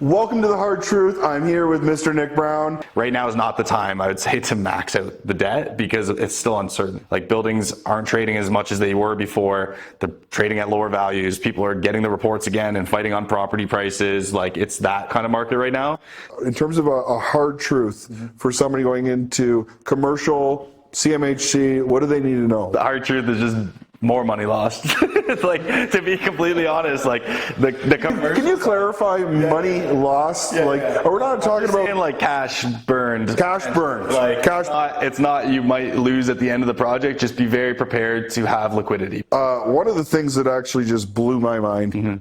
Welcome to The Hard Truth. I'm here with Mr. Nick Brown. Right now is not the time, I would say, to max out the debt because it's still uncertain. Like, buildings aren't trading as much as they were before. They're trading at lower values. People are getting the reports again and fighting on property prices. Like, it's that kind of market right now. In terms of a hard truth for somebody going into commercial, CMHC, what do they need to know? The hard truth is just more money lost. Like, to be completely honest, like the commercial. Can you clarify money lost? We're not talking about like cash burned. Cash burned. Like, cash. It's not you might lose at the end of the project. Just be very prepared to have liquidity. One of the things that actually just blew my mind.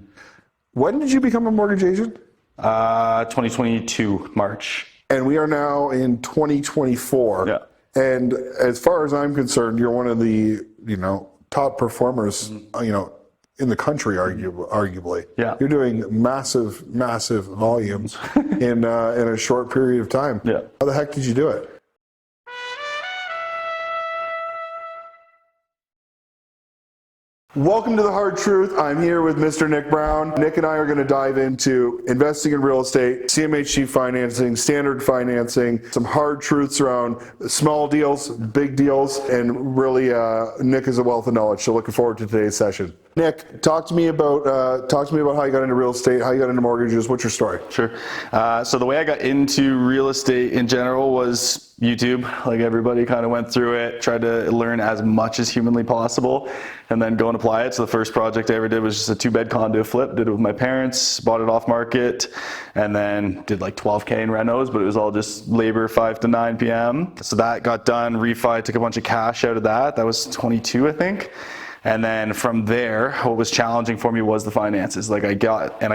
When did you become a mortgage agent? 2022 March. And we are now in 2024. Yeah. And as far as I'm concerned, you're one of the top performers, in the country, arguably. Yeah. You're doing massive volumes in a short period of time. Yeah. How the heck did you do it? Welcome to The Hard Truth. I'm here with Mr. Nick Brown. Nick and I are going to dive into investing in real estate, CMHC-financing, standard financing, some hard truths around small deals, big deals, and really Nick is a wealth of knowledge. So looking forward to today's session. Nick, talk to me about how you got into real estate, how you got into mortgages. What's your story? Sure. So the way I got into real estate in general was YouTube. Like, everybody kind of went through it, tried to learn as much as humanly possible, and then go and apply it. So the first project I ever did was just a 2-bed condo flip. Did it with my parents, bought it off market, and then did like 12K in renos, but it was all just labor 5 to 9 p.m. So that got done, refi, took a bunch of cash out of that. That was 22, I think. And then from there, what was challenging for me was the finances. Like, I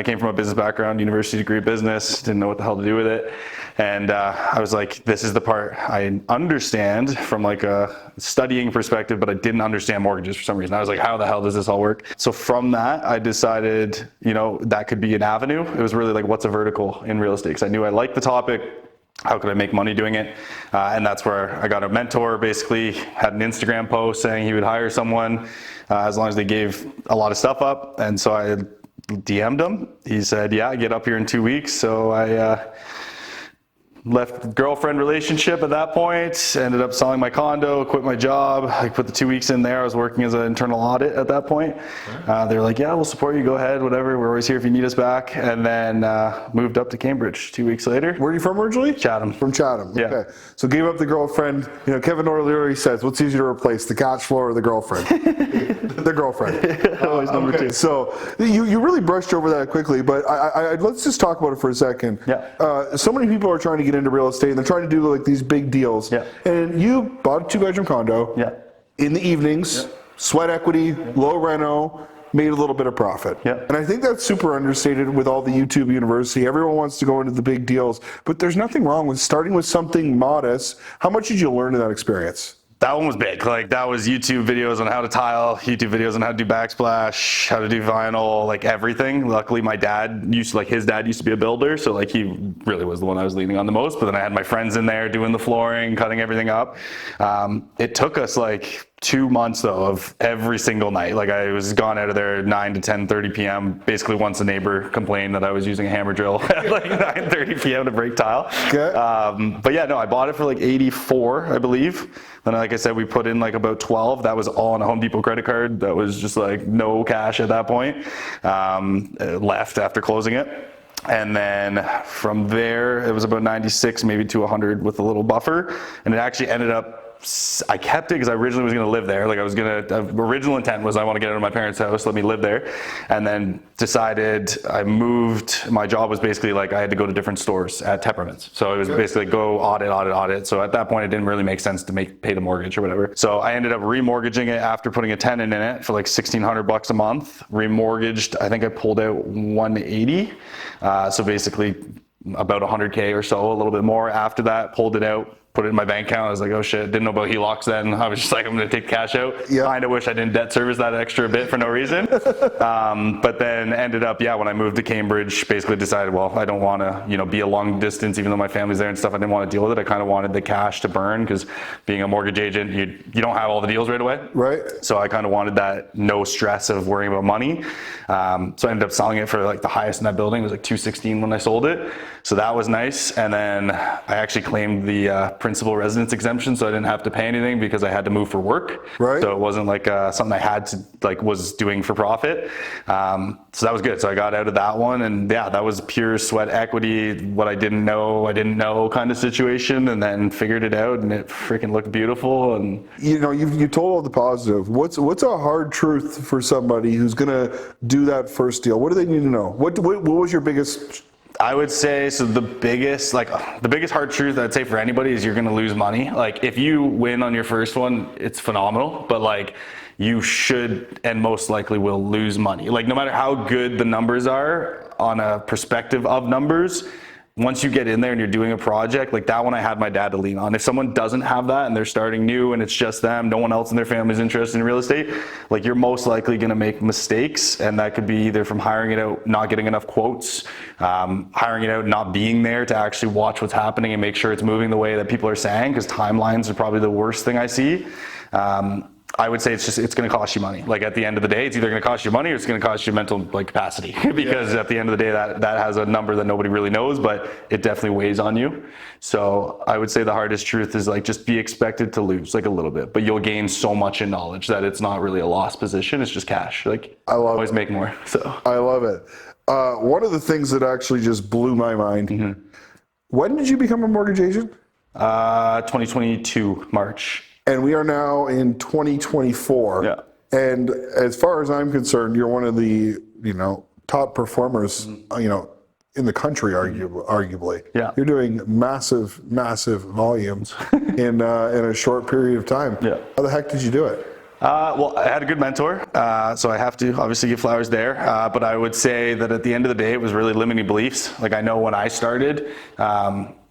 came from a business background, university degree business, didn't know what the hell to do with it. And I was like, this is the part I understand from like a studying perspective, but I didn't understand mortgages for some reason. I was like, how the hell does this all work? So from that, I decided, that could be an avenue. It was really like, what's a vertical in real estate? Because I knew I liked the topic. How could I make money doing it? And that's where I got a mentor, basically had an Instagram post saying he would hire someone as long as they gave a lot of stuff up. And so I DM'd him. He said, yeah, get up here in 2 weeks. So I left girlfriend relationship at that point, ended up selling my condo, quit my job. I put the 2 weeks in there. I was working as an internal audit at that point. They were like, yeah, we'll support you, go ahead, whatever. We're always here if you need us back. And then moved up to Cambridge 2 weeks later. Where are you from originally? Chatham. From Chatham, Yeah. Okay. So gave up the girlfriend. Kevin O'Leary says, what's easier to replace, the cash flow or the girlfriend? The girlfriend. Always number two. So you really brushed over that quickly, but let's just talk about it for a second. Yeah. So many people are trying to get into real estate and they're trying to do like these big deals. Yeah. And you bought a 2-bedroom condo. Yeah. In the evenings, sweat equity, low reno, made a little bit of profit. Yeah. And I think that's super understated with all the YouTube university. Everyone wants to go into the big deals, but there's nothing wrong with starting with something modest. How much did you learn in that experience? That one was big. Like, that was YouTube videos on how to tile, YouTube videos on how to do backsplash, how to do vinyl, like everything. Luckily, my dad his dad used to be a builder, so like he really was the one I was leaning on the most. But then I had my friends in there doing the flooring, cutting everything up. It took us like 2 months though of every single night. Like, I was gone out of there 9 to 10:30 p.m. Basically, once a neighbor complained that I was using a hammer drill at like 9:30 p.m. to break tile. Okay. But yeah, no, I bought it for like 84, I believe. Then, like I said, we put in like about 12. That was all on a Home Depot credit card. That was just like no cash at that point. Left after closing it. And then from there, it was about 96, maybe to 100 with a little buffer. And it actually ended up, I kept it because I originally was going to live there. Like, original intent was I want to get out of my parents' house, let me live there. And then decided I moved. My job was basically like I had to go to different stores at temperaments. So it was basically go audit. So at that point, it didn't really make sense to pay the mortgage or whatever. So I ended up remortgaging it after putting a tenant in it for like $1,600 a month. Remortgaged, I think I pulled out 180. So basically about 100K or so, a little bit more after that, pulled it out. put it in my bank account. I was like, oh shit, didn't know about HELOCs then. I was just like, I'm going to take cash out. Yeah. Kind of wish I didn't debt service that extra bit for no reason. But then ended up, when I moved to Cambridge, basically decided, well, I don't want to, be a long distance, even though my family's there and stuff. I didn't want to deal with it. I kind of wanted the cash to burn because being a mortgage agent, you don't have all the deals right away. Right. So I kind of wanted that no stress of worrying about money. So I ended up selling it for like the highest in that building. It was like 216 when I sold it. So that was nice. And then I actually claimed the principal residence exemption, so I didn't have to pay anything because I had to move for work. Right. So it wasn't like something I had to was doing for profit. So that was good. So I got out of that one, and that was pure sweat equity. What I didn't know kind of situation, and then figured it out, and it freaking looked beautiful. And you told all the positive. What's a hard truth for somebody who's gonna do that first deal? What do they need to know? What was your biggest? I would say, so the biggest hard truth I'd say for anybody is you're going to lose money. Like if you win on your first one, it's phenomenal, but like you should and most likely will lose money. Like no matter how good the numbers are on a perspective of numbers, once you get in there and you're doing a project, like that one I had my dad to lean on. If someone doesn't have that and they're starting new and it's just them, no one else in their family is interested in real estate, like you're most likely going to make mistakes. And that could be either from hiring it out, not getting enough quotes, hiring it out, not being there to actually watch what's happening and make sure it's moving the way that people are saying, because timelines are probably the worst thing I see. I would say it's going to cost you money. Like at the end of the day, it's either going to cost you money or it's going to cost you mental capacity because at the end of the day, that has a number that nobody really knows, but it definitely weighs on you. So I would say the hardest truth is like just be expected to lose like a little bit, but you'll gain so much in knowledge that it's not really a lost position. It's just cash. Like I always make more. So I love it. One of the things that actually just blew my mind. When did you become a mortgage agent? 2022 March. And we are now in 2024. Yeah. And as far as I'm concerned, you're one of the, top performers, in the country, arguably. Yeah. You're doing massive volumes in a short period of time. Yeah. How the heck did you do it? Well, I had a good mentor, so I have to obviously give flowers there. But I would say that at the end of the day, it was really limiting beliefs. Like I know when I started,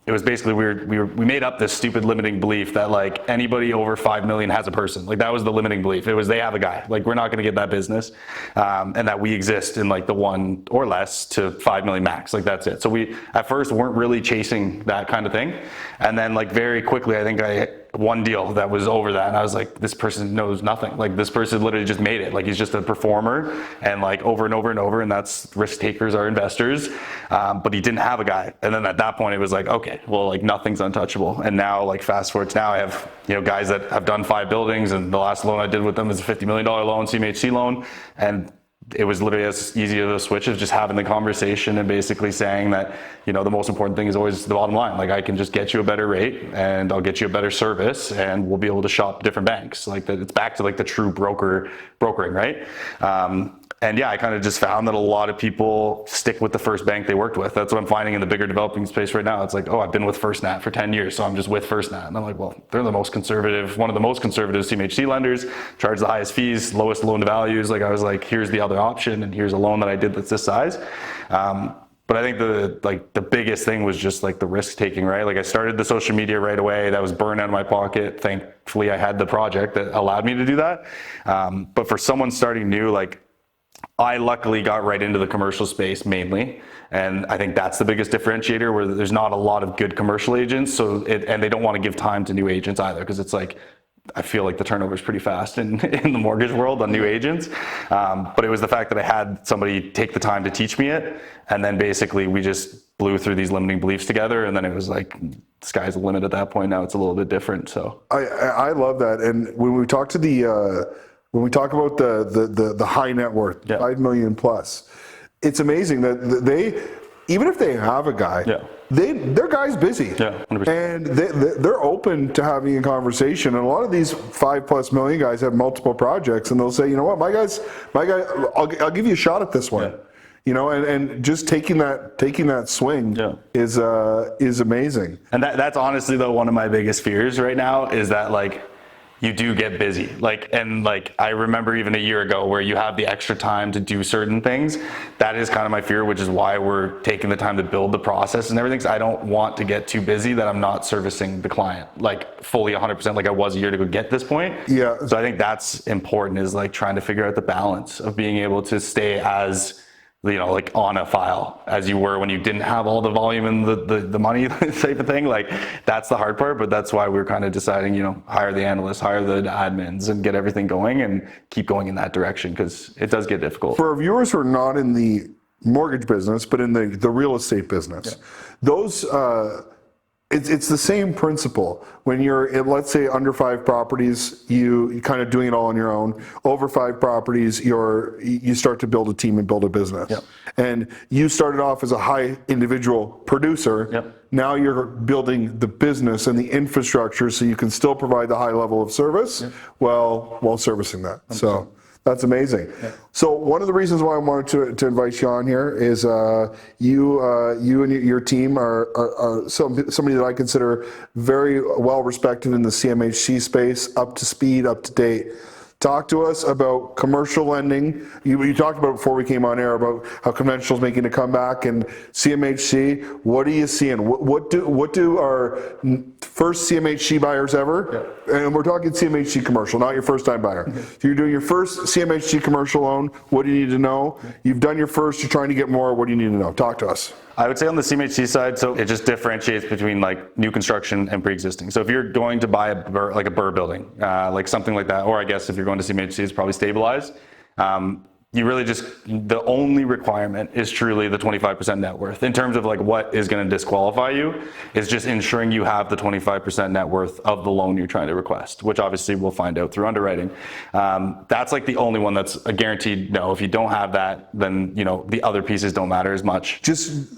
it was basically we made up this stupid limiting belief that like anybody over 5 million has a person. Like that was the limiting belief. It was they have a guy. Like we're not going to get that business, and that we exist in like the 1 or less to 5 million max. Like that's it. So we at first weren't really chasing that kind of thing, and then like very quickly I think I one deal that was over that, and I was like, this person knows nothing. Like this person literally just made it. Like he's just a performer, and like over and over and over, and that's risk takers are investors. But he didn't have a guy, and then at that point it was like, okay, well like nothing's untouchable. And now like fast forward to now, I have guys that have done 5 buildings, and the last loan I did with them is a $50 million loan, CMHC loan, and it was literally as easy as a switch of just having the conversation and basically saying that, the most important thing is always the bottom line. Like I can just get you a better rate and I'll get you a better service and we'll be able to shop different banks. Like that, it's back to like the true brokering, right? And I kind of just found that a lot of people stick with the first bank they worked with. That's what I'm finding in the bigger developing space right now. It's like, oh, I've been with FirstNat for 10 years, so I'm just with FirstNat. And I'm like, well, they're one of the most conservative CMHC lenders, charge the highest fees, lowest loan to values. Like I was like, here's the other option, and here's a loan that I did that's this size. But I think the biggest thing was just like the risk taking, right? Like I started the social media right away. That was burned out of my pocket. Thankfully, I had the project that allowed me to do that. But for someone starting new, like I luckily got right into the commercial space mainly. And I think that's the biggest differentiator, where there's not a lot of good commercial agents. And they don't want to give time to new agents either, because it's like, I feel like the turnover is pretty fast in the mortgage world on new agents. But it was the fact that I had somebody take the time to teach me it. And then basically we just blew through these limiting beliefs together. And then it was like, the sky's the limit at that point. Now it's a little bit different. So I love that. And when we talk to when we talk about the high net worth, 5 million plus, it's amazing that they, even if they have a guy, their guy's busy. 100%. And they're open to having a conversation. And a lot of these 5+ million guys have multiple projects, and they'll say, you know what, my guy, I'll give you a shot at this one. And just taking that swing is amazing. And that's honestly though one of my biggest fears right now is that like you do get busy. And I remember even a year ago where you have the extra time to do certain things. That is kind of my fear, which is why we're taking the time to build the process and everything. 'Cause I don't want to get too busy that I'm not servicing the client fully 100% like I was a year ago to get this point. Yeah. So I think that's important, is trying to figure out the balance of being able to stay as on a file as you were when you didn't have all the volume and the money type of thing. That's the hard part, but that's why we're kind of deciding, hire the analysts, hire the admins, and get everything going and keep going in that direction, because it does get difficult. For our viewers who are not in the mortgage business, but in the real estate business, those, it's the same principle. When you're at, let's say, under 5 properties, you're kind of doing it all on your own. Over 5 properties, you start to build a team and build a business. Yep. And you started off as a high individual producer. Yep. Now you're building the business and the infrastructure so you can still provide the high level of service while servicing that. 100%. So that's amazing. Yeah. So one of the reasons why I wanted to invite you on here is you and your team are somebody that I consider very well respected in the CMHC space, up to speed, up to date. Talk to us about commercial lending. You talked about before we came on air about how conventional is making a comeback, and CMHC. What are you seeing? What do our first CMHC buyers ever? Yeah. And we're talking CMHC commercial, not your first time buyer. Mm-hmm. So you're doing your first CMHC commercial loan. What do you need to know? You've done your first. You're trying to get more. What do you need to know? Talk to us. I would say on the CMHC side, so it just differentiates between new construction and pre-existing. So if you're going to buy a BRRRR building, something like that, or I guess if you're going to CMHC, it's probably stabilized. You really the only requirement is truly the 25% net worth. In terms of what is going to disqualify you is just ensuring you have the 25% net worth of the loan you're trying to request, which obviously we'll find out through underwriting. That's the only one that's a guaranteed no. If you don't have that, then the other pieces don't matter as much. Just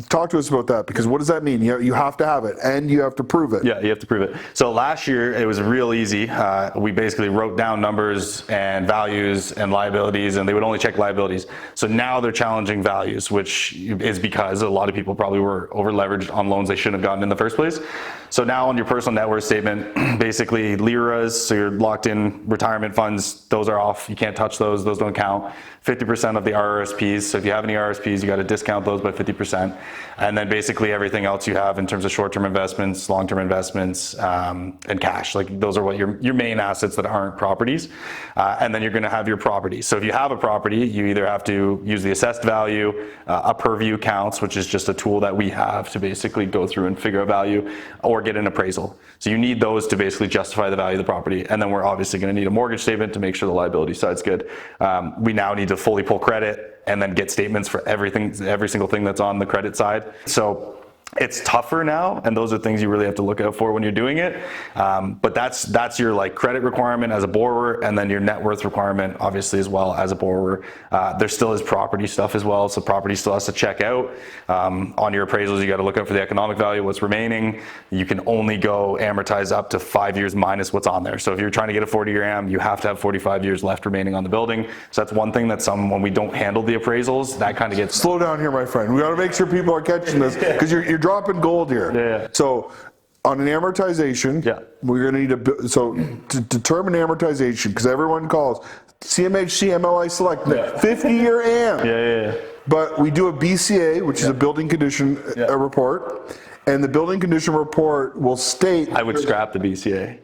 talk to us about that, because what does that mean? You have to have it and you have to prove it. Yeah, you have to prove it. So last year it was real easy. We basically wrote down numbers and values and liabilities, and they would only check liabilities. So now they're challenging values, which is because a lot of people probably were over leveraged on loans they shouldn't have gotten in the first place. So now on your personal net worth statement, basically LIRAs, so your locked in retirement funds, those are off. You can't touch those don't count. 50% of the RRSPs, so if you have any RRSPs, you got to discount those by 50%. And then basically everything else you have in terms of short-term investments, long-term investments, and cash. Those are what your main assets that aren't properties. And then you're going to have your property. So if you have a property, you either have to use the assessed value, a per view counts, which is just a tool that we have to basically go through and figure out value, or get an appraisal. So you need those to basically justify the value of the property. And then we're obviously going to need a mortgage statement to make sure the liability side's good. We now need to fully pull credit and then get statements for every single thing that's on the credit side. So it's tougher now, and those are things you really have to look out for when you're doing it. But that's your credit requirement as a borrower, and then your net worth requirement obviously as well as a borrower. There still is property stuff as well, so property still has to check out. On your appraisals, you got to look out for the economic value, what's remaining. You can only go amortize up to 5 years minus what's on there. So if you're trying to get a 40-year am, you have to have 45 years left remaining on the building. So that's one thing that when we don't handle the appraisals, that kind of gets... Slow down here, my friend. We got to make sure people are catching this, because you're dropping gold here. Yeah. So on an amortization, we're going to need to determine amortization, because everyone calls CMHC MLI Select 50-year AM. Yeah. But we do a BCA, which is a building condition report, and the building condition report will state... I would scrap the BCA.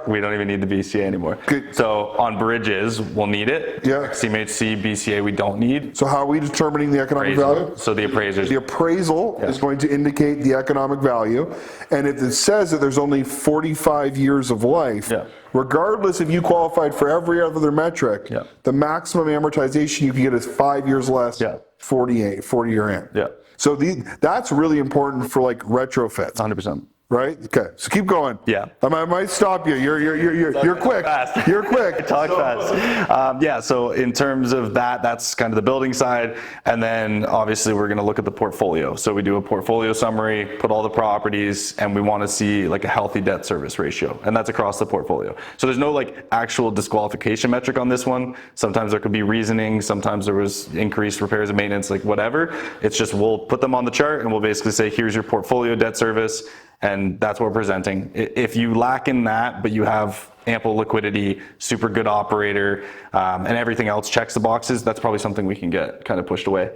We don't even need the BCA anymore. Good. So on bridges, we'll need it. Yeah. CMHC, BCA, we don't need. So how are we determining the economic value? So the appraisers. The appraisal is going to indicate the economic value, and if it says that there's only 45 years of life, regardless if you qualified for every other metric, the maximum amortization you can get is 5 years less, 40-year am. Yeah. So that's really important for retrofits. 100%. Right? Okay. So keep going. Yeah. I might stop you. You're quick. Fast. You're quick. I talk fast. So in terms of that's kind of the building side. And then obviously we're going to look at the portfolio. So we do a portfolio summary, put all the properties, and we want to see a healthy debt service ratio. And that's across the portfolio. So there's no actual disqualification metric on this one. Sometimes there could be reasoning. Sometimes there was increased repairs and maintenance, whatever. It's just we'll put them on the chart and we'll basically say, here's your portfolio debt service. And that's what we're presenting. If you lack in that, but you have ample liquidity, super good operator, and everything else checks the boxes, that's probably something we can get kind of pushed away.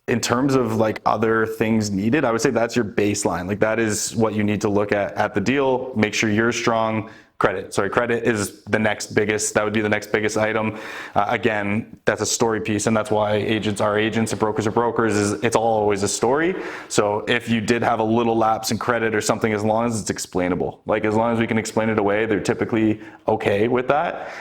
In terms of like other things needed, I would say that's your baseline. Like that is what you need to look at the deal. Make sure you're strong. Credit is the next biggest, that would be the next biggest item. Again, that's a story piece, and that's why agents are agents and brokers are brokers, is it's all always a story. So if you did have a little lapse in credit or something, as long as it's explainable, like as long as we can explain it away, they're typically okay with that.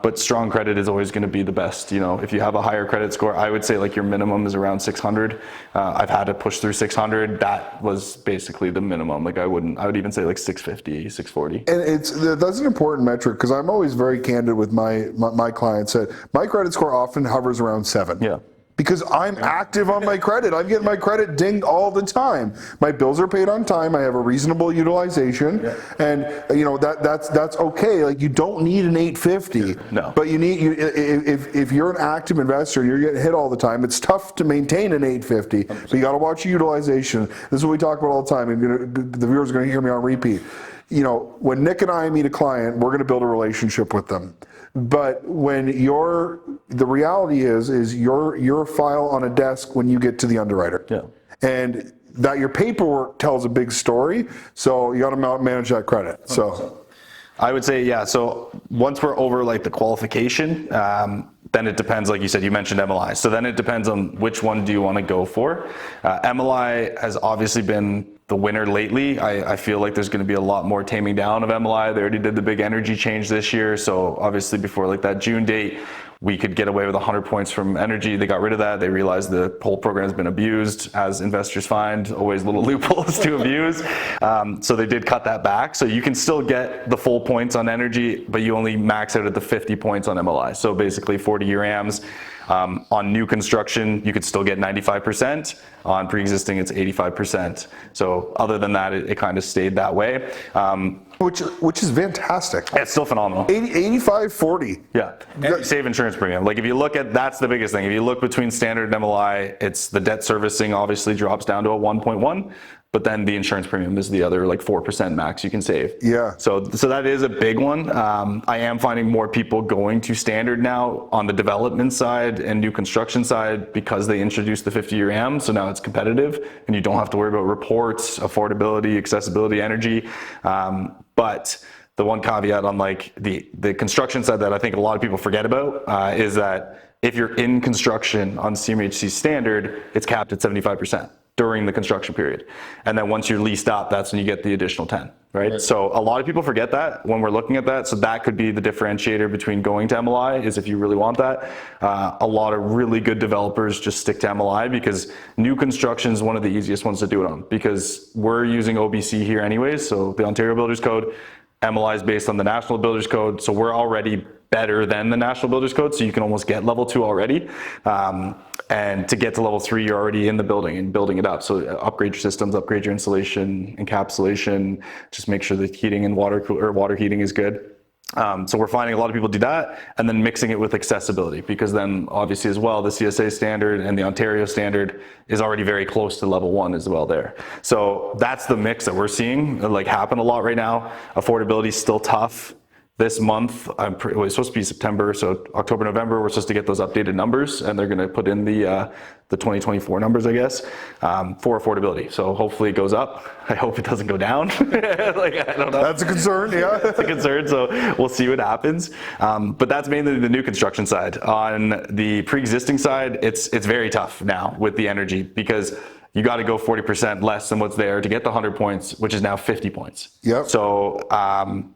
But strong credit is always gonna be the best. You know, if you have a higher credit score, I would say like your minimum is around 600. I've had to push through 600. That was basically the minimum. Like I would even say like 650, 640. And that's an important metric, because I'm always very candid with my clients that my credit score often hovers around 7. Yeah. Because I'm active on my credit. I'm getting my credit dinged all the time. My bills are paid on time. I have a reasonable utilization, and you know that's okay. Like you don't need an 850. No. But if you're an active investor and you're getting hit all the time, it's tough to maintain an 850. 100%. But you got to watch your utilization. This is what we talk about all the time, and the viewers are going to hear me on repeat. You know, when Nick and I meet a client, we're going to build a relationship with them. But when the reality is your file on a desk when you get to the underwriter. Yeah. And that your paperwork tells a big story, so you got to manage that credit. So I would say, yeah, so once we're over like the qualification, then it depends, like you said, you mentioned MLI. So then it depends on which one do you want to go for. MLI has obviously been the winner lately. I feel like there's going to be a lot more taming down of MLI. They already did the big energy change this year. So obviously before like that June date, we could get away with 100 points from energy. They got rid of that. They realized the whole program has been abused, as investors find, always little loopholes to abuse. So they did cut that back. So you can still get the full points on energy, but you only max out at the 50 points on MLI. So basically 40-year AMs. On new construction, you could still get 95%. On pre-existing, it's 85%. So other than that, it kind of stayed that way. Which is fantastic. It's still phenomenal. 85-40. Yeah, and you save insurance premium. Like if you look at, that's the biggest thing. If you look between standard and MLI, it's the debt servicing obviously drops down to a 1.1. But then the insurance premium is the other like 4% max you can save. Yeah. So that is a big one. I am finding more people going to standard now on the development side and new construction side because they introduced the 50-year AM. So now it's competitive and you don't have to worry about reports, affordability, accessibility, energy. But the one caveat on like the construction side that I think a lot of people forget about is that if you're in construction on CMHC standard, it's capped at 75%. During the construction period. And then once you're leased up, that's when you get the additional 10, right? So a lot of people forget that when we're looking at that. So that could be the differentiator between going to MLI, is if you really want that. A lot of really good developers just stick to MLI because new construction is one of the easiest ones to do it on, because we're using OBC here anyways. So the Ontario Builders Code, MLI is based on the National Builders Code. So we're already better than the National Builders Code. So you can almost get level 2 already. And to get to level 3, you're already in the building and building it up. So upgrade your systems, upgrade your insulation, encapsulation, just make sure the heating and water heating is good. So we're finding a lot of people do that, and then mixing it with accessibility, because then obviously as well, the CSA standard and the Ontario standard is already very close to level 1 as well there. So that's the mix that we're seeing like happen a lot right now. Affordability is still tough. This month, it's supposed to be September, so October, November, we're supposed to get those updated numbers, and they're going to put in the 2024 numbers, I guess, for affordability. So hopefully it goes up. I hope it doesn't go down. Like, I don't know. That's a concern, yeah. That's a concern, so we'll see what happens. But that's mainly the new construction side. On the pre-existing side, it's very tough now with the energy, because you got to go 40% less than what's there to get the 100 points, which is now 50 points. Yep. So,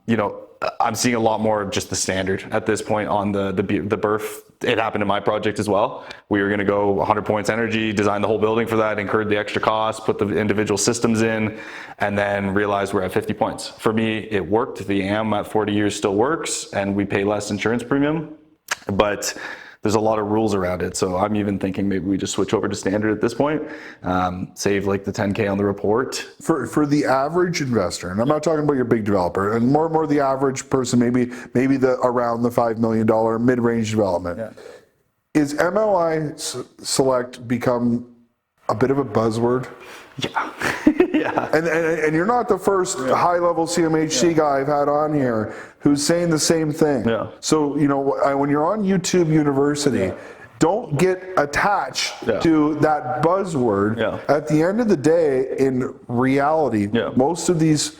you know, I'm seeing a lot more of just the standard at this point on the BRF. It happened in my project as well. We were going to go 100 points energy, design the whole building for that, incurred the extra costs, put the individual systems in, and then realized we're at 50 points. For me, it worked. The AM at 40 years still works, and we pay less insurance premium. But there's a lot of rules around it. So I'm even thinking maybe we just switch over to standard at this point, save like the 10K on the report. For the average investor, and I'm not talking about your big developer, and more the average person, maybe the around the $5 million mid-range development. Yeah. Is MLI Select become a bit of a buzzword? Yeah. Yeah. And you're not the first high-level CMHC guy I've had on here who's saying the same thing. Yeah. So, you know, when you're on YouTube University, don't get attached to that buzzword. At the end of the day, in reality, most of these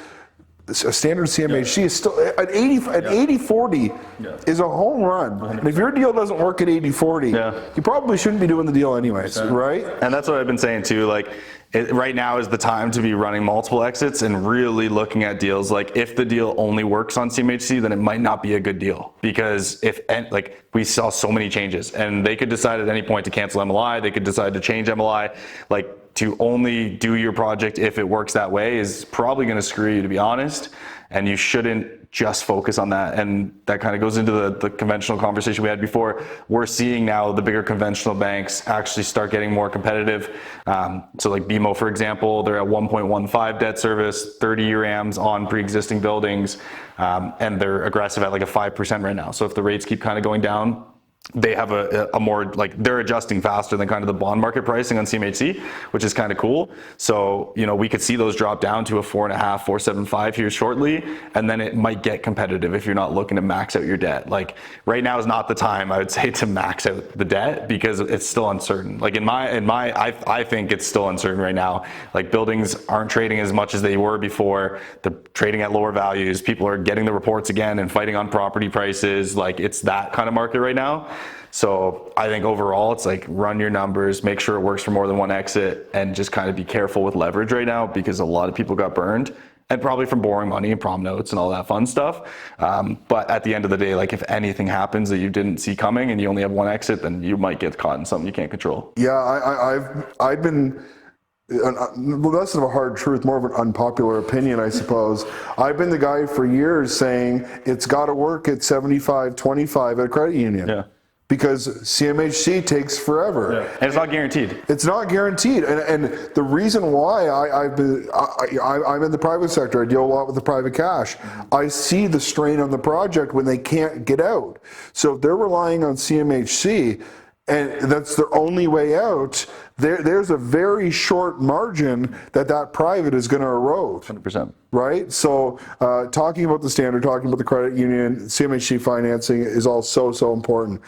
a standard CMHC is still at 80-40 is a home run. 100%. And if your deal doesn't work at 80-40, you probably shouldn't be doing the deal anyways, right? And that's what I've been saying too. Like, right now is the time to be running multiple exits and really looking at deals. Like, if the deal only works on CMHC, then it might not be a good deal, because like we saw so many changes, and they could decide at any point to cancel MLI. They could decide to change MLI. Like, to only do your project if it works that way is probably going to screw you, to be honest, and you shouldn't just focus on that. And that kind of goes into the conventional conversation we had before. We're seeing now the bigger conventional banks actually start getting more competitive. So like BMO, for example, they're at 1.15 debt service, 30-year AMs on pre-existing buildings, and they're aggressive at like a 5% right now. So if the rates keep kind of going down, they have a more, like, they're adjusting faster than kind of the bond market pricing on CMHC, which is kind of cool. So, you know, we could see those drop down to a 4.5, 4.75 here shortly, and then it might get competitive if you're not looking to max out your debt. Like, right now is not the time, I would say, to max out the debt, because it's still uncertain. Like, I think it's still uncertain right now. Like, buildings aren't trading as much as they were before. They're trading at lower values. People are getting the reports again and fighting on property prices. Like, it's that kind of market right now. So I think overall, it's like, run your numbers, make sure it works for more than one exit, and just kind of be careful with leverage right now, because a lot of people got burned, and probably from borrowing money and prom notes and all that fun stuff. But at the end of the day, like, if anything happens that you didn't see coming and you only have one exit, then you might get caught in something you can't control. Yeah, I've been, less of a hard truth, more of an unpopular opinion, I suppose. I've been the guy for years saying it's got to work at 75-25 at a credit union. Yeah. Because CMHC takes forever. Yeah. And it's not guaranteed. It's not guaranteed. And the reason why I'm in the private sector, I deal a lot with the private cash. I see the strain on the project when they can't get out. So if they're relying on CMHC, and that's their only way out, there's a very short margin that private is going to erode. 100%. Right? So talking about the standard, talking about the credit union, CMHC financing is all so important.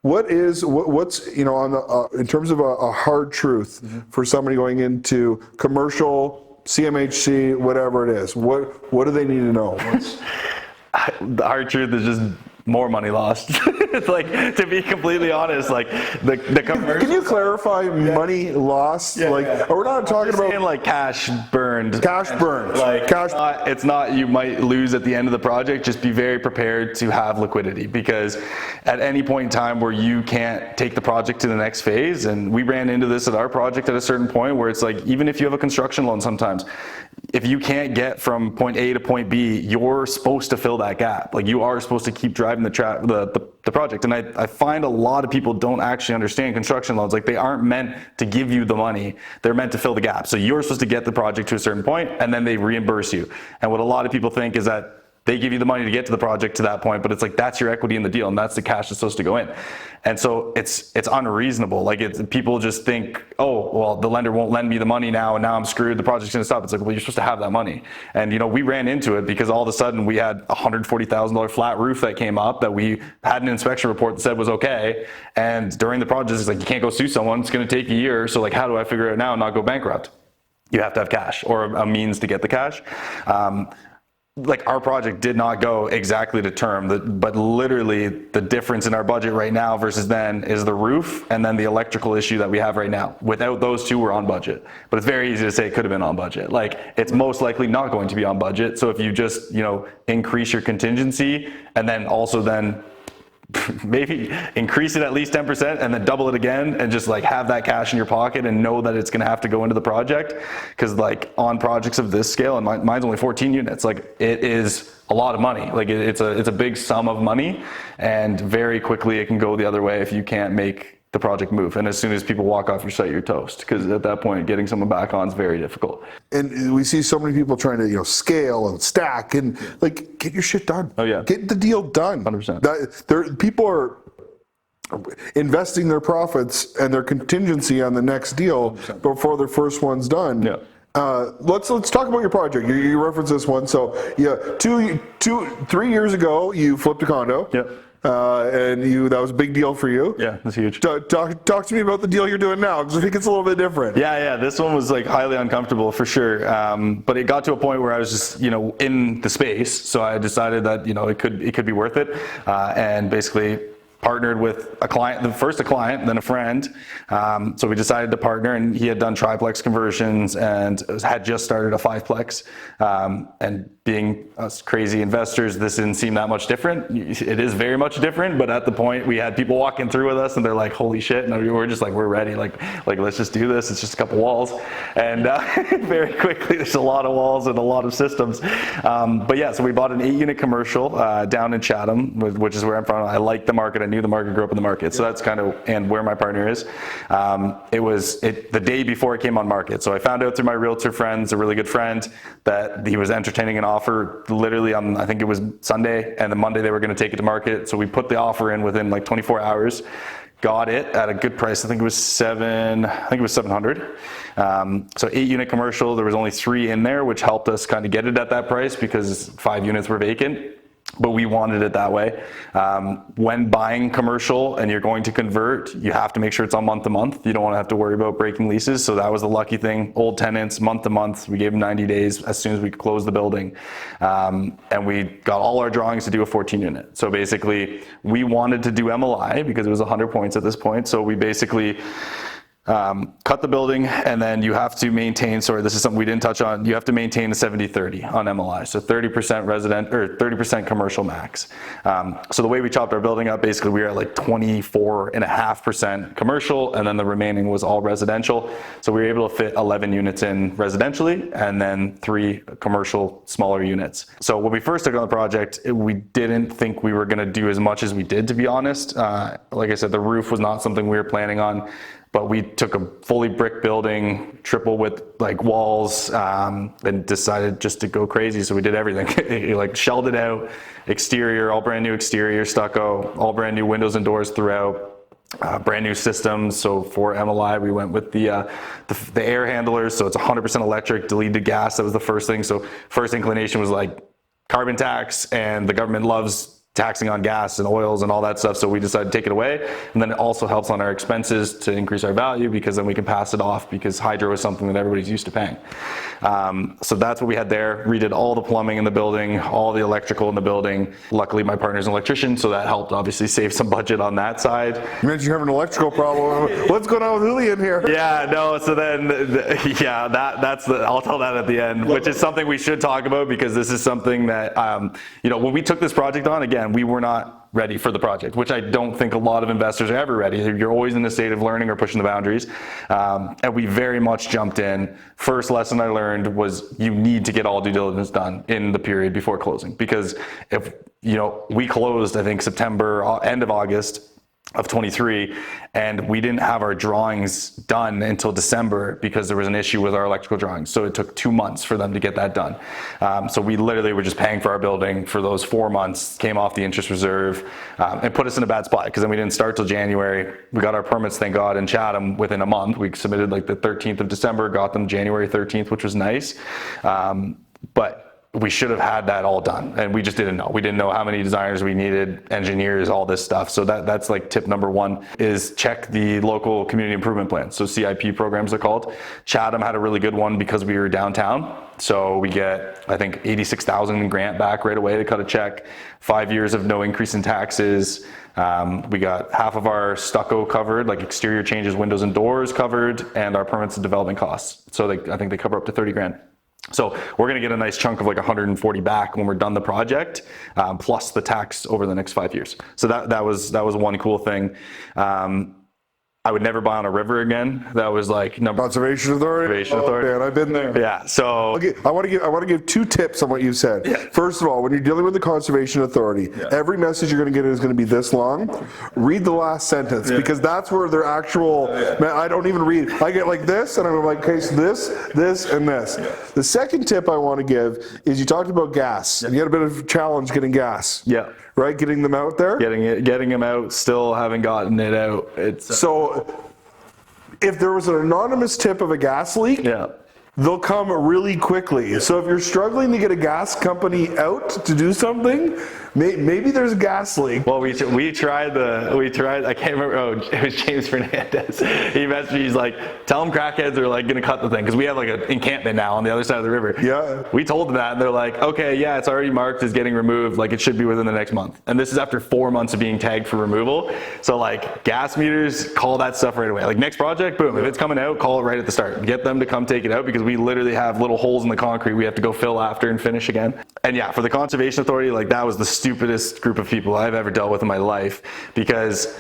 What's you know, on the in terms of a hard truth for somebody going into commercial, CMHC, whatever it is, what do they need to know? The hard truth is just more money lost. It's like, to be completely honest, like the commercial. Can you clarify money lost? We're not talking about like cash burned. Cash burned. Like, it's not you might lose at the end of the project. Just be very prepared to have liquidity, because at any point in time where you can't take the project to the next phase, and we ran into this at our project at a certain point where it's like, even if you have a construction loan, sometimes if you can't get from point A to point B, you're supposed to fill that gap. Like, you are supposed to keep driving the project. And I find a lot of people don't actually understand construction loans. Like, they aren't meant to give you the money. They're meant to fill the gap. So you're supposed to get the project to a certain point, and then they reimburse you. And what a lot of people think is that they give you the money to get to the project to that point, but it's like, that's your equity in the deal, and that's the cash that's supposed to go in. And so it's unreasonable. Like, people just think, oh, well, the lender won't lend me the money now, and now I'm screwed, the project's gonna stop. It's like, well, you're supposed to have that money. And, you know, we ran into it because all of a sudden we had a $140,000 flat roof that came up that we had an inspection report that said was okay. And during the project, it's like, you can't go sue someone, it's gonna take a year. So, like, how do I figure it out now and not go bankrupt? You have to have cash, or a means to get the cash. Like, our project did not go exactly to term, but literally the difference in our budget right now versus then is the roof and then the electrical issue that we have right now. Without those two, we're on budget. But it's very easy to say it could have been on budget. Like, it's most likely not going to be on budget. So if you just, you know, increase your contingency, and then also then maybe increase it at least 10% and then double it again, and just like have that cash in your pocket and know that it's going to have to go into the project. Because like, on projects of this scale, and mine's only 14 units, like, it is a lot of money. Like, it's a big sum of money, and very quickly it can go the other way if you can't make the project move. And as soon as people walk off your site, you're toast, because at that point, getting someone back on is very difficult. And we see so many people trying to, you know, scale and stack, and like, get your shit done. Oh yeah. Get the deal done. 100%. People are, investing their profits and their contingency on the next deal before their first one's done. Yeah. Let's talk about your project. You referenced this one. So yeah, 3 years ago you flipped a condo. Yep. And that was a big deal for you. Yeah, that's huge. Talk to me about the deal you're doing now, because I think it's a little bit different. Yeah, this one was like highly uncomfortable for sure. But it got to a point where I was just, in the space. So I decided that, it could be worth it. And basically partnered with a client, first a client, then a friend. So we decided to partner, and he had done triplex conversions and had just started a fiveplex. And being us crazy investors, this didn't seem that much different. It is very much different, but at the point we had people walking through with us and they're like, holy shit. And we're just like, we're ready. Like let's just do this. It's just a couple walls. And very quickly, there's a lot of walls and a lot of systems. But yeah, so we bought an 8-unit commercial down in Chatham, which is where I'm from. I like the market. I knew the market, grew up in the market. So that's kind of, and where my partner is. It was the day before it came on market. So I found out through my realtor friends, a really good friend, that he was entertaining an offer literally on, I think it was Sunday, and then Monday they were going to take it to market. So we put the offer in within like 24 hours, got it at a good price. I think it was 700. So 8-unit commercial, there was only 3 in there, which helped us kind of get it at that price because 5 units were vacant. But we wanted it that way. When buying commercial and you're going to convert, you have to make sure it's on month to month. You don't want to have to worry about breaking leases. So that was the lucky thing. Old tenants, month to month. We gave them 90 days as soon as we could close the building. And we got all our drawings to do a 14-unit. So basically, we wanted to do MLI because it was 100 points at this point. So we basically cut the building, and then you have to maintain, sorry, this is something we didn't touch on, you have to maintain a 70-30 on MLI, so 30% resident or 30% commercial max. So the way we chopped our building up, basically we were at like 24.5% commercial, and then the remaining was all residential. So we were able to fit 11 units in residentially, and then 3 commercial smaller units. So when we first took on the project, we didn't think we were going to do as much as we did, to be honest. Like I said, the roof was not something we were planning on. But we took a fully brick building, triple width like walls, and decided just to go crazy. So we did everything, like shelled it out, exterior, all brand new exterior, stucco, all brand new windows and doors throughout, brand new systems. So for MLI, we went with the air handlers. So it's 100% electric, deleted gas. That was the first thing. So first inclination was like carbon tax, and the government loves taxing on gas and oils and all that stuff, so we decided to take it away. And then it also helps on our expenses to increase our value, because then we can pass it off, because hydro is something that everybody's used to paying. So that's what we had there. Redid all the plumbing in the building, all the electrical in the building. Luckily my partner's an electrician, so that helped obviously save some budget on that side. You mentioned you have an electrical problem. What's going on with Julian here? Yeah, no, so then, that's I'll tell that at the end, which is something we should talk about, because this is something that, when we took this project on, again, we were not ready for the project, which I don't think a lot of investors are ever ready. You're always in a state of learning or pushing the boundaries. And we very much jumped in. First lesson I learned was you need to get all due diligence done in the period before closing, because if, we closed, I think September, end of August of 23, and we didn't have our drawings done until December because there was an issue with our electrical drawings. So it took 2 months for them to get that done. So we literally were just paying for our building for those 4 months, came off the interest reserve, and put us in a bad spot, because then we didn't start till January. We got our permits, thank God, in Chatham within a month. We submitted like the 13th of December, got them January 13th, which was nice. But we should have had that all done, and we just didn't know. We didn't know how many designers we needed, engineers, all this stuff. So that's like tip number 1, is check the local community improvement plans. So CIP programs are called. Chatham had a really good one because we were downtown. So we get, I think, 86,000 in grant back right away to cut a check. 5 years of no increase in taxes. We got half of our stucco covered, like exterior changes, windows and doors covered, and our permits and development costs. So I think they cover up to 30 grand. So we're going to get a nice chunk of like 140 back when we're done the project, plus the tax over the next 5 years. So that was one cool thing. I would never buy on a river again. That was like Conservation Authority. Conservation Authority. Man, I've been there. Yeah. So Okay, I want to give 2 tips on what you said. Yeah. First of all, when you're dealing with the Conservation Authority, every message you're going to get is going to be this long. Read the last sentence because that's where their actual. Man, I don't even read. I get like this, and I'm like, okay, so this, and this. The second tip I want to give is you talked about gas. And you had a bit of a challenge getting gas. yeah. Right, getting them out there. Getting them out, still haven't gotten it out. It's So, if there was an anonymous tip of a gas leak, they'll come really quickly. So if you're struggling to get a gas company out to do something, maybe there's a gas leak. Well, we tried, I can't remember, it was James Fernandez. He messaged me, he's like, tell them crackheads are like gonna cut the thing, because we have like an encampment now on the other side of the river. Yeah. We told them that, and they're like, okay, yeah, it's already marked as getting removed, like it should be within the next month. And this is after 4 months of being tagged for removal. So like, gas meters, call that stuff right away. Like next project, boom, if it's coming out, call it right at the start. Get them to come take it out, because we literally have little holes in the concrete we have to go fill after and finish again. And yeah, for the Conservation Authority, like that was the stupidest group of people I've ever dealt with in my life, because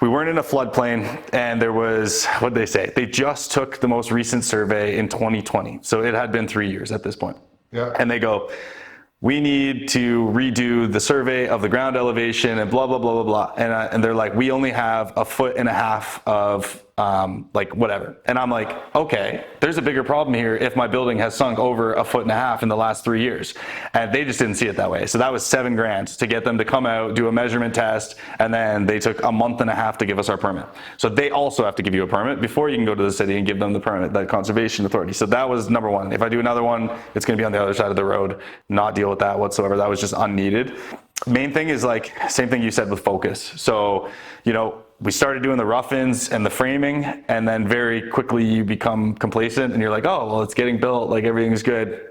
we weren't in a floodplain, and there was, what'd they say? They just took the most recent survey in 2020. So it had been 3 years at this point. Yeah. And they go, we need to redo the survey of the ground elevation and blah, blah, blah, blah, blah. And they're like, we only have 1.5 feet of like whatever. And I'm like, okay, there's a bigger problem here if my building has sunk over 1.5 feet in the last 3 years. And they just didn't see it that way. So that was $7,000 to get them to come out, do a measurement test, and then they took 1.5 months to give us our permit. So they also have to give you a permit before you can go to the city and give them the permit, that Conservation Authority. So that was number one. If I do another one, it's gonna be on the other side of the road, not deal with that whatsoever. That was just unneeded. Main thing is like, same thing you said with focus. So, you know, we started doing the rough-ins and the framing, and then very quickly you become complacent and you're like, oh, well, it's getting built, like everything's good.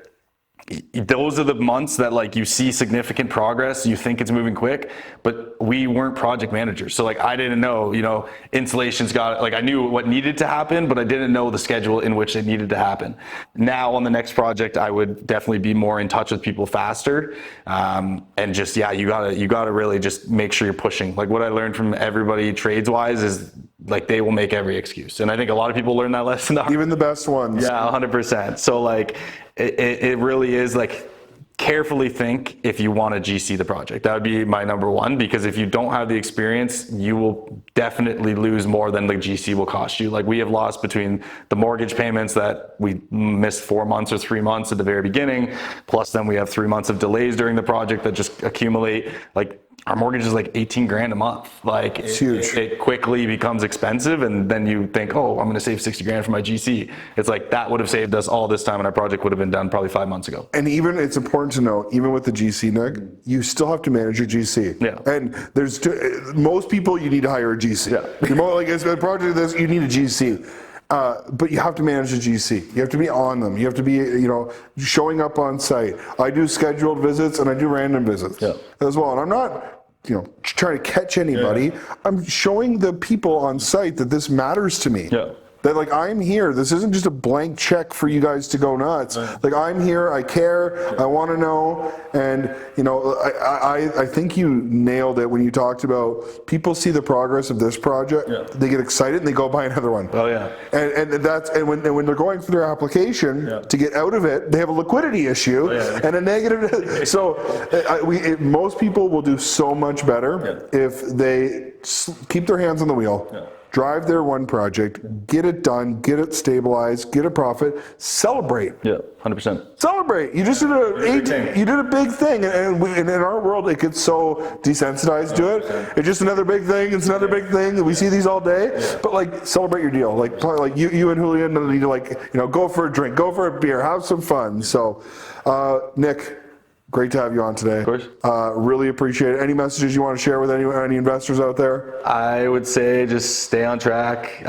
Those are the months that like you see significant progress, you think it's moving quick, but we weren't project managers. So like I didn't know, you know, installations got, like I knew what needed to happen, but I didn't know the schedule in which it needed to happen. Now on the next project, I would definitely be more in touch with people faster. And just, yeah, you gotta really just make sure you're pushing. Like what I learned from everybody trades wise is like they will make every excuse. And I think a lot of people learn that lesson. Even the best ones. Yeah, 100%. So like, it really is like, carefully think if you want to GC the project. That would be my number one, because if you don't have the experience, you will definitely lose more than the GC will cost you. Like we have lost between the mortgage payments that we missed 4 months or 3 months at the very beginning, plus then we have 3 months of delays during the project that just accumulate. Like our mortgage is like $18,000 a month. Like it's huge. It quickly becomes expensive, and then you think, oh, I'm going to save $60,000 for my GC. It's like that would have saved us all this time, and our project would have been done probably 5 months ago. And even it's important to note, even with the GC, Nick, you still have to manage your GC. Yeah. And there's most people you need to hire a GC. Yeah. Like as a project this, you need a GC. But you have to manage the GC. You have to be on them. You have to be, you know, showing up on site. I do scheduled visits and I do random visits as well. And I'm not, you know, trying to catch anybody. Yeah. I'm showing the people on site that this matters to me. Yeah. That like I'm here. This isn't just a blank check for you guys to go nuts. Right. Like I'm here. I care. I want to know. And you know, I think you nailed it when you talked about people see the progress of this project. Yeah. They get excited and they go buy another one. Oh yeah. And when they're going through their application to get out of it, they have a liquidity issue and a negative. So most people will do so much better if they keep their hands on the wheel. Yeah. Drive their one project, get it done, get it stabilized, get a profit, celebrate. Yeah, 100%. Celebrate. You just did a big thing, and in our world, it gets so desensitized to it. It's just another big thing. It's another big thing. We see these all day, but like celebrate your deal. Like you and Julian need to like go for a drink, go for a beer, have some fun. So, Nick. Great to have you on today. Of course. Really appreciate it. Any messages you want to share with any investors out there? I would say just stay on track.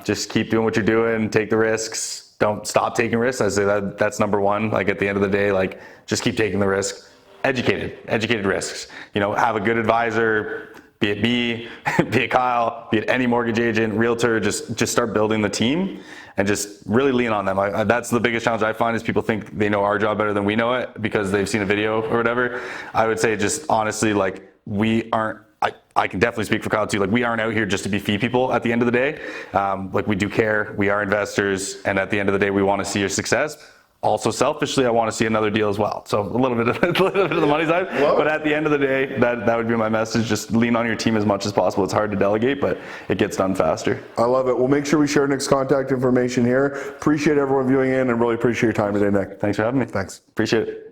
Just keep doing what you're doing. Take the risks. Don't stop taking risks. I say that's number one. Like at the end of the day, like just keep taking the risk. Educated risks. Have a good advisor. Be it me, be it Kyle, be it any mortgage agent, realtor. Just start building the team. And just really lean on them. That's the biggest challenge I find is people think they know our job better than we know it because they've seen a video or whatever. I would say just honestly, like we aren't I can definitely speak for Kyle too. Like, we aren't out here just to be fee people at the end of the day. Like, we do care, we are investors, and at the end of the day, we want to see your success. Also, selfishly, I want to see another deal as well. So a little bit of the money side, but at the end of the day, that would be my message. Just lean on your team as much as possible. It's hard to delegate, but it gets done faster. I love it. We'll make sure we share Nick's contact information here. Appreciate everyone viewing in and really appreciate your time today, Nick. Thanks for having me. Thanks. Appreciate it.